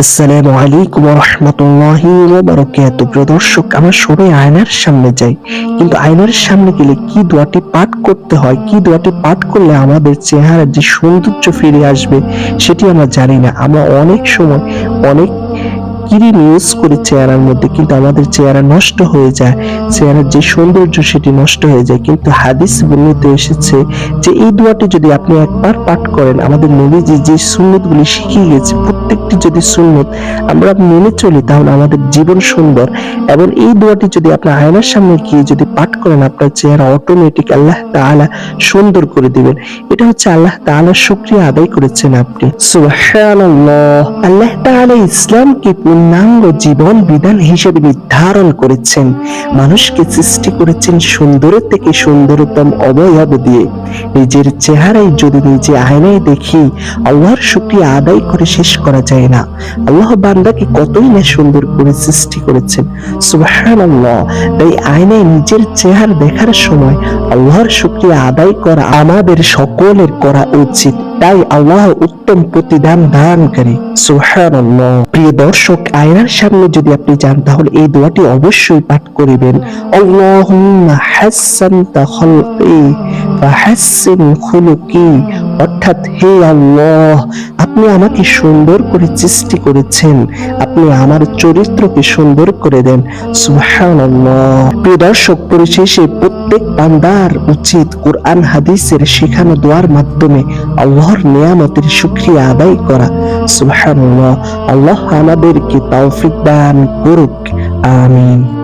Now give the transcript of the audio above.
আসসালামু আলাইকুম ওয়া রাহমাতুল্লাহি ওয়া বারাকাতুহু। প্রিয় দর্শক, আমরা সবাই আয়নার সামনে যাই, কিন্তু আয়নার সামনে গেলে কি দোয়াটি পাঠ করতে হয়, কি দোয়াটি পাঠ করলে আমাদের চেহারার যে সৌন্দর্য ফিরে আসবে সেটি আমরা জানি না। আমরা অনেক সময় অনেক ক্রিম ইউজ করি চেহারার মধ্যে, কিন্তু আমাদের চেহারা নষ্ট হয়ে যায়, চেহারার যে সৌন্দর্য সেটি নষ্ট হয়ে যায়। কিন্তু হাদিস বর্ণিত এসেছে যে এই দোয়াটি যদি আপনি একবার পাঠ করেন, আমাদের নবীজি যে সুন্নতগুলি শিখিয়ে গেছে প্রত্যেকটি যদি সুন্নত আমরা মেনে চলি, তাহলে আমাদের জীবন সুন্দর। এবং এই দোয়াটি যদি আপনি আয়নার সামনে গিয়ে যদি পাঠ করেন, আপনার চেহারা অটোমেটিক আল্লাহ তাআলা সুন্দর করে দিবেন। এটা হচ্ছে আল্লাহ তাআলার শুকরিয়া আদায় করেছেন আপনি। সুবহানাল্লাহ। আল্লাহ তাআলা ইসলামকে পূর্ণাঙ্গ জীবন বিধান হিসেবে নির্ধারণ করেছেন। মানুষকে সৃষ্টি করেছেন সুন্দরের থেকে সুন্দরতম অবয়ব দিয়ে। নিজের চেহারায় যদি নিজে আয়নায় দেখি, আল্লাহর শুকরিয়া আদায় করে শেষ করা যায় না। আল্লাহ বান্দাকে কতই না সুন্দর করে সৃষ্টি করেছেন। সুবহানাল্লাহ। তাই আয়নায় নিজের চেহারা দেখার সময় আল্লাহর শুকরিয়া আদায় করা আমাদের সকলের করা উচিত। তাই আল্লাহ উত্তম প্রতিদান দানকারী। সুবহানাল্লাহ। প্রিয় দর্শক, আয়নার সামনে যদি আপনি যান, তাহলে এই দোয়াটি অবশ্যই পাঠ করিবেন। আল্লাহুম্মা হাসসানতা খালকি ফাহাসসিন খুলুকি। অর্থাৎ, হে আল্লাহ, আপনি আমাকে সুন্দর করে সৃষ্টি করেছেন, আপনি আমার চরিত্রকে সুন্দর করে দেন। সুবহানাল্লাহ। প্রিয় দর্শক, পরিশেষে প্রত্যেক বান্দার উচিত কোরআন হাদিসের শেখানো দোয়ার মাধ্যমে আল্লাহর নিয়ামতের শুকরিয়া আদায় করা। সুবহানাল্লাহ। আল্লাহ আমাদেরকে তৌফিক দান করুক। আমিন।